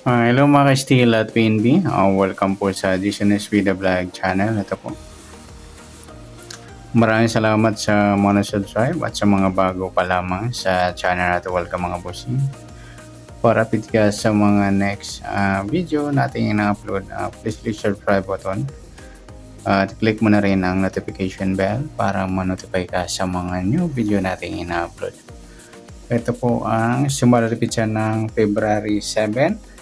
Hello mga ka-Steel at PNB. Welcome po sa Business Vida Vlog channel. Ito po. Maraming salamat sa mga subscribe at sa mga bago pa lamang sa channel natin. Welcome mga bossing. Para update ka sa mga next video natin ina-upload, please click subscribe button. At click mo na rin ang notification bell para ma-notify ka sa mga new video natin ina-upload. Ito po ang sumalapit siya ng February 7.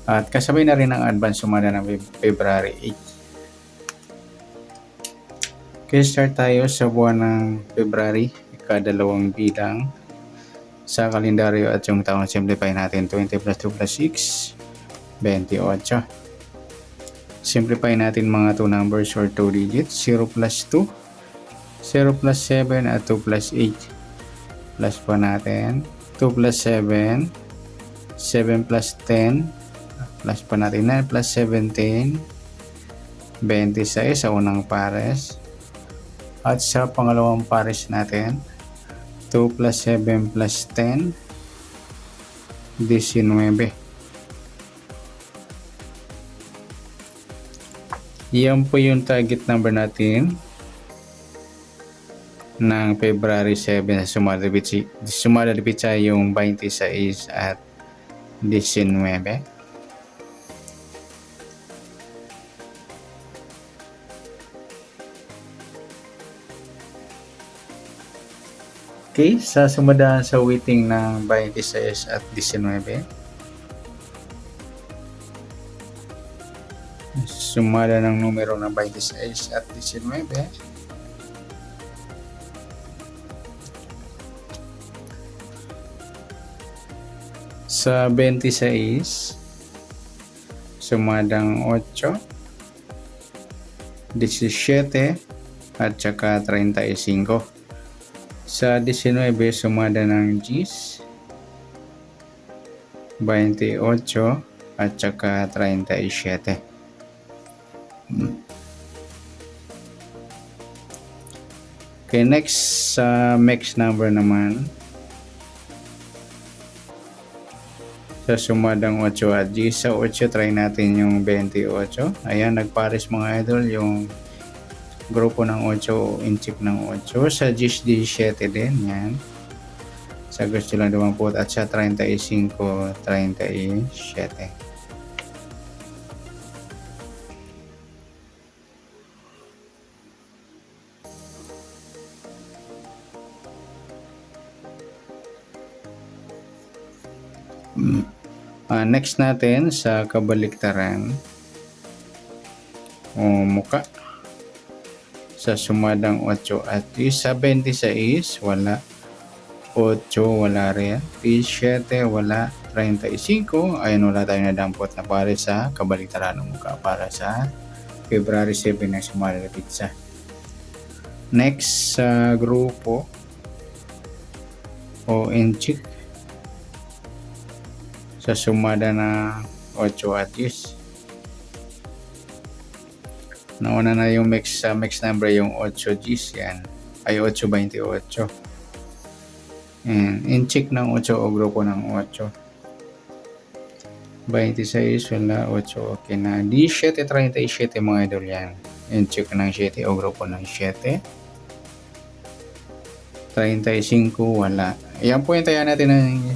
At kasabay na rin ang advance sumada ng February 8. Okay, start tayo sa buwan ng February, ikadalawang bilang sa kalendaryo at yung taong simplify natin 20 plus 2 plus 6, 28. Simplify natin mga 2 numbers or 2 digits, 0 plus 2, 0 plus 7 at 2 plus 8. Plus pa natin, 2 plus 7, 7 plus 10, plus pa natin 9 plus 17, 26 sa unang pares. At sa pangalawang pares natin, 2 plus 7 plus 10, 19. Yan po yung target number natin ng February 7 sa sumalapit sa yung 26 at 19. Okay, sa sumadahan sa weighting ng 26 at 19. Sumada ng numero ng 26 at 19. Sa 26, sumadang 8, 17 at saka 35. Sa 19, sumada ng 10, 28 at saka 37. Okay, next sa mix number naman. Sa sumadang 8 at 10, sa 8 try natin yung 28. Ayan, nagpares mga idol yung grupo ng 8 in chip ng 8. Sa 10, 17 din yan. Sa gusto lang 20 at sa 35, 37. Next natin sa kabaliktaran o muka. Sa sumadang 8 at 10, sa 26 wala, 8 wala rin, 17 wala, 35 ayun, wala tayong nadampot na para sa kabaliktaran ng muka para sa February 7 na sumalapit sa. Next sa grupo o inchik, sa sumada na 8 at 10. Nauna na yung mix number yung 8 Gs yan. Ay 828. And in-check ng 8 o grupo ng 8. 26 wala, 8 okay na. 17, 37 mga idol yan. In-check ng 7 o grupo ng 7. 35 wala. Yan po yung tayo natin ng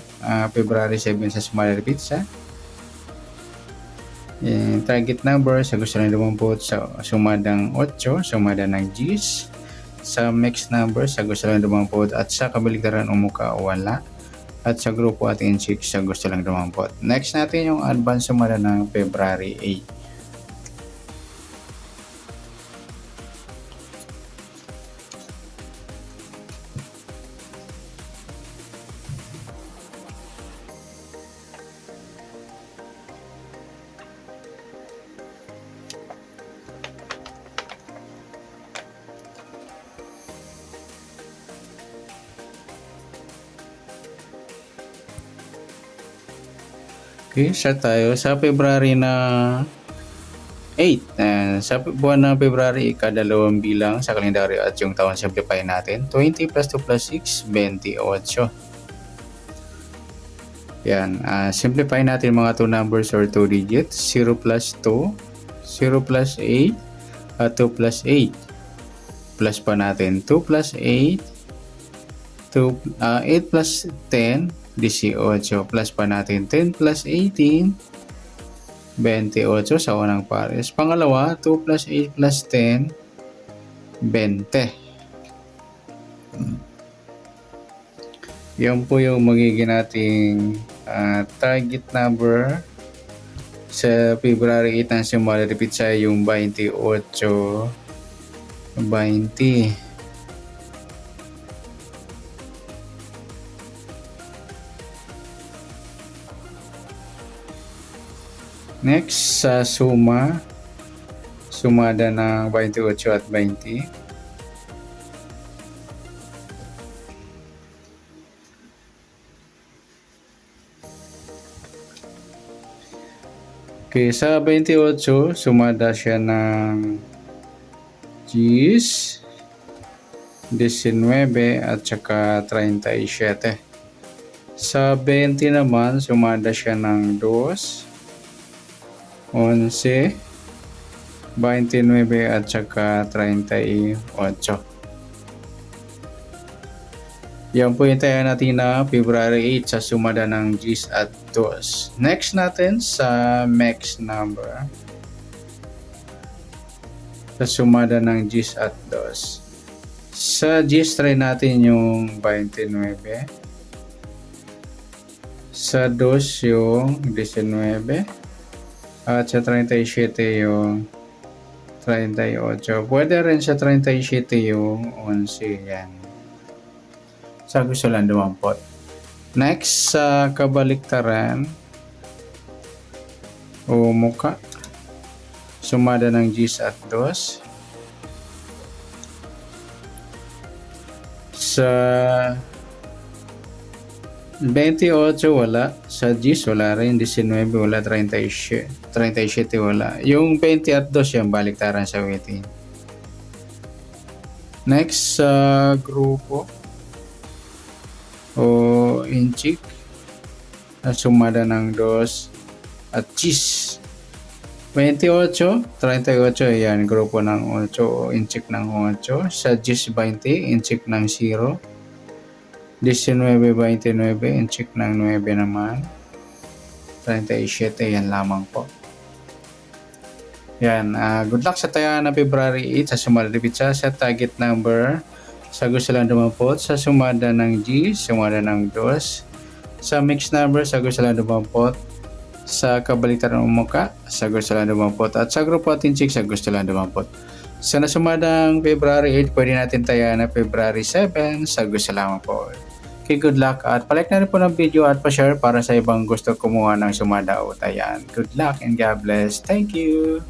February 7 sa Small Pizza. Target number sa gusto na lumampot sa sumadang 8, sumada ng Gs. Sa mix number sa gusto lang lumampot at sa kabaliktaran umuka wala. At sa grupo at in-check sa gusto lang lumampot. Next natin yung advance sumada ng February 8. Okay, start tayo sa February na 8. Sa buwan ng February, ikadalawang bilang sa kalendaryo at yung taon simplify natin. 20 plus 2 plus 6, 28. Yan, simplify natin mga 2 numbers or 2 digits. 0 plus 2, 0 plus 8, at 2 plus 8. Plus pa natin 2 plus 8, 8 plus 10, 18. Plus pa natin 10 plus 18, 28 sa unang pares. Pangalawa, 2 plus 8 plus 10, 20. Yan po yung magiging nating target number sa February 8 na repeat sa yung 28, 20. Next, sa sumada ng 28 at 20. Okay, sa 28, sumada siya ng 10, 19 at saka 37. Sa 20 naman, sumada siya ng 2, 11, 29 at saka 38. Yan po yung tayo natin na February 8 sa sumada ng 10 at 2. Next natin sa max number. Sa sumada ng 10 at 2. Sa 10 try natin yung 29. Sa 2 yung 19. At sa 37 yung 38. Pwede rin sa 37 yung 11. Yan. Sa gusto lang dumampot. Next, sa kabaliktaran o muka, sumada ng 10 at 2. Sa 28 wala, sa 10 wala rin, 19 wala, 37 wala. Yung 20 at 2 yung baliktaran sa waiting. Next, sa grupo o inchik, sumada ng 2 at 10. 28, 38, yan, grupo ng 8 o inchik ng 8. Sa 10, 20, inchik ng 0. 19, 29, inchik ng 9 naman. 37, yan lamang po. Yan, good luck sa tayo na February 8 sa sumada pizza sa target number. Sa gusto lang dumampot, sa sumada ng G, sumada ng 2. Sa mixed number, sa gusto lang dumampot. Sa kabaliktaran ng muka, sa gusto lang dumampot. At sa grupo at inchik, sa gusto lang dumampot. Sa nasumadang February 8, pwede natin tayo na February 7, sa gusto lamang po. Okay, good luck at palike na rin po ng video at pa-share para sa ibang gusto kumuha ng sumada o tayan. Good luck and God bless. Thank you!